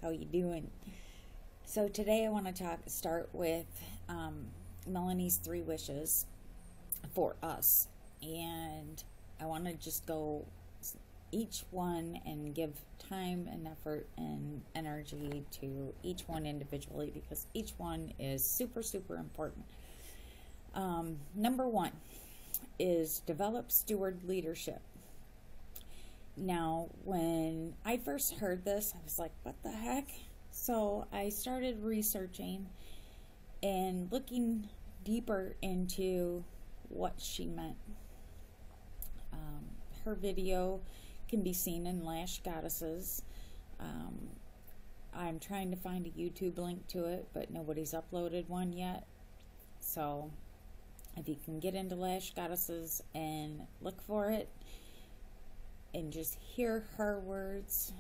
How you doing? So today I want to start with Melanie's 3 wishes for us, and I want to just go each one and give time and effort and energy to each one individually because each one is super, super important. Number 1 is develop steward leadership. Now, when I first heard this, I was like, what the heck? So I started researching and looking deeper into what she meant. Her video can be seen in Lash Goddesses. I'm trying to find a YouTube link to it, but nobody's uploaded one yet. So if you can get into Lash Goddesses and look for it and just hear her words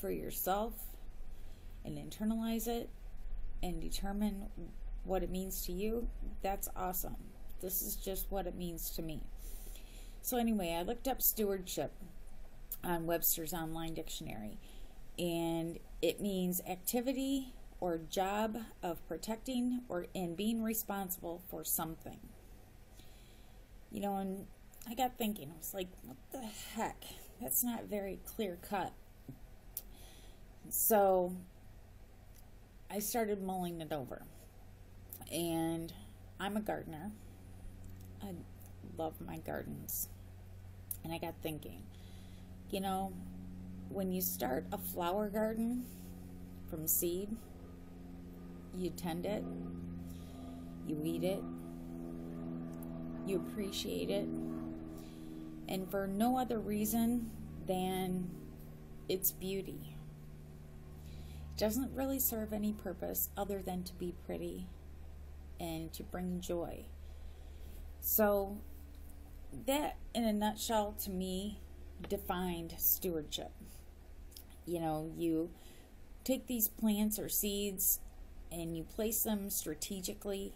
for yourself and internalize it and determine what it means to you, that's awesome. This is just what it means to me. So anyway, I looked up stewardship on Webster's Online Dictionary, and it means activity or job of protecting or in being responsible for something. You know, and I got thinking, I was like, what the heck? That's not very clear cut. So I started mulling it over, and I'm a gardener. I love my gardens. And I got thinking, you know, when you start a flower garden from seed, you tend it, you weed it, you appreciate it, and for no other reason than its beauty. It doesn't really serve any purpose other than to be pretty and to bring joy. So that, in a nutshell, to me, defined stewardship. You know, you take these plants or seeds and you place them strategically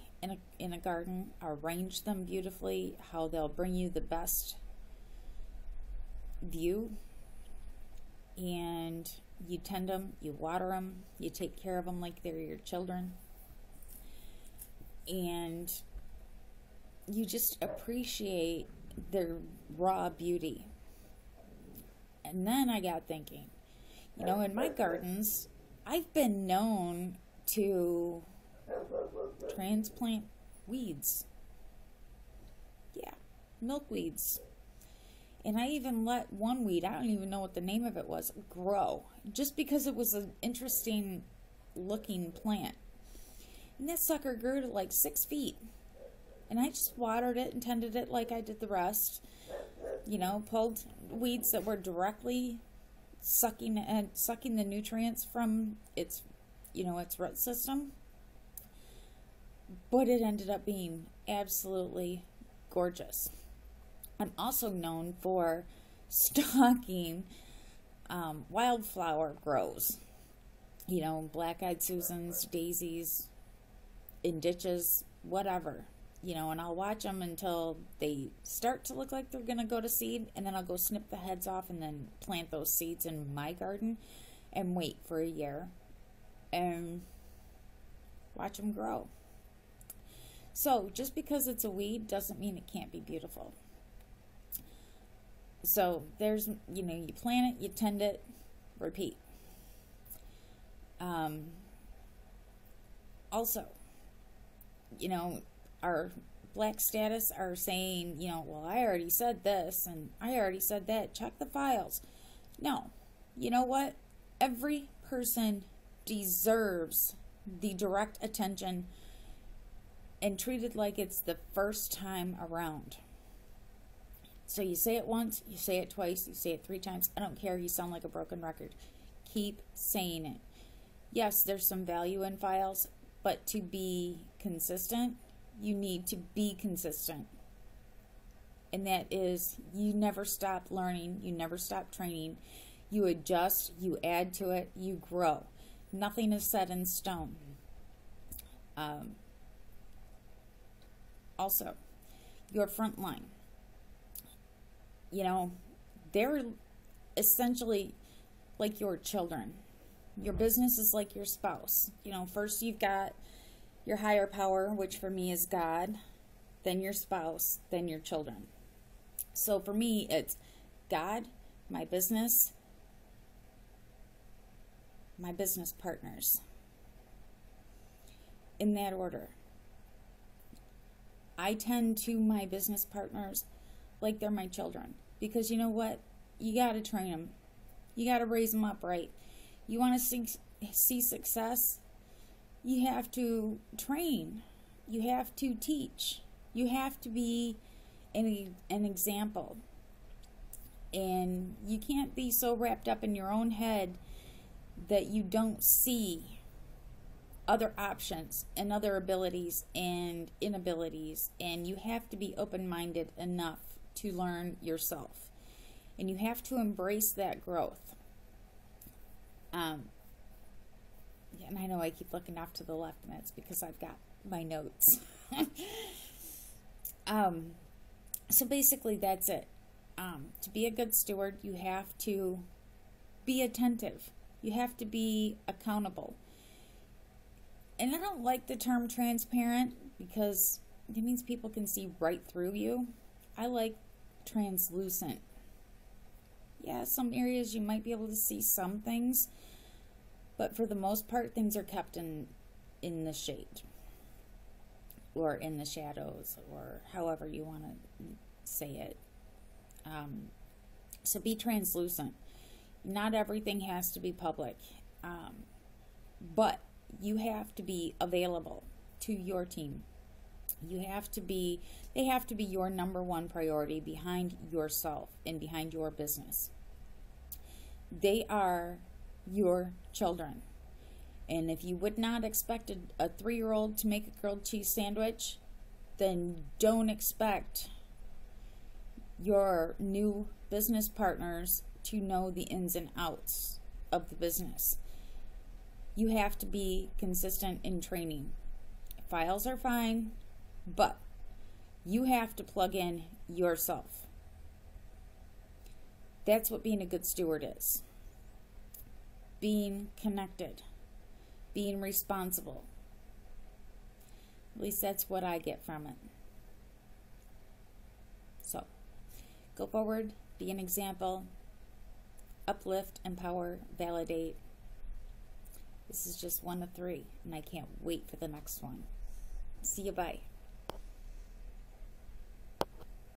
in a garden, arrange them beautifully, how they'll bring you the best view, and you tend them, you water them, you take care of them like they're your children, and you just appreciate their raw beauty. And then I got thinking, you know, in my gardens, I've been known to transplant weeds. Yeah, milkweeds. And I even let one weed, I don't even know what the name of it was, grow. Just because it was an interesting looking plant. And that sucker grew to like 6 feet. And I just watered it and tended it like I did the rest. You know, pulled weeds that were directly sucking the nutrients from its, you know, its root system. But it ended up being absolutely gorgeous. I'm also known for stalking wildflower grows. You know, black-eyed Susans, daisies, in ditches, whatever. You know, and I'll watch them until they start to look like they're going to go to seed, and then I'll go snip the heads off and then plant those seeds in my garden and wait for a year and watch them grow. So just because it's a weed doesn't mean it can't be beautiful. So there's, you know, you plant it, you tend it, repeat. Also, you know, our black status are saying, you know, well, I already said this and I already said that. Check the files. No. You know what? Every person deserves the direct attention and treated like it's the first time around. So you say it once, you say it twice, you say it 3 times. I don't care. You sound like a broken record. Keep saying it. Yes, there's some value in files, but to be consistent, you need to be consistent. And that is, you never stop learning, you never stop training, you adjust, you add to it, you grow. Nothing is set in stone. Also, your front line. You know, they're essentially like your children. Your business is like your spouse. You know, first you've got your higher power, which for me is God, then your spouse, then your children. So for me, it's God, my business partners. In that order. I tend to my business partners like they're my children. Because you know what? You got to train them. You got to raise them up right. You want to see success? You have to train. You have to teach. You have to be an example. And you can't be so wrapped up in your own head that you don't see other options and other abilities and inabilities. And you have to be open-minded enough to learn yourself. And you have to embrace that growth. And I know I keep looking off to the left, and that's because I've got my notes. So basically that's it. To be a good steward, you have to be attentive. You have to be accountable. And I don't like the term transparent because it means people can see right through you. I like translucent. Yeah, some areas you might be able to see some things, but for the most part, things are kept in the shade or in the shadows, or however you want to say it. So be translucent. Not everything has to be public, but you have to be available to your team. They have to be your number one priority behind yourself and behind your business. They are your children. And if you would not expect a 3-year-old to make a grilled cheese sandwich, then don't expect your new business partners to know the ins and outs of the business. You have to be consistent in training. Files are fine, but you have to plug in yourself. That's what being a good steward is. Being connected. Being responsible. At least that's what I get from it. So, go forward, be an example, uplift, empower, validate. This is just 1 of 3, and I can't wait for the next one. See you, bye.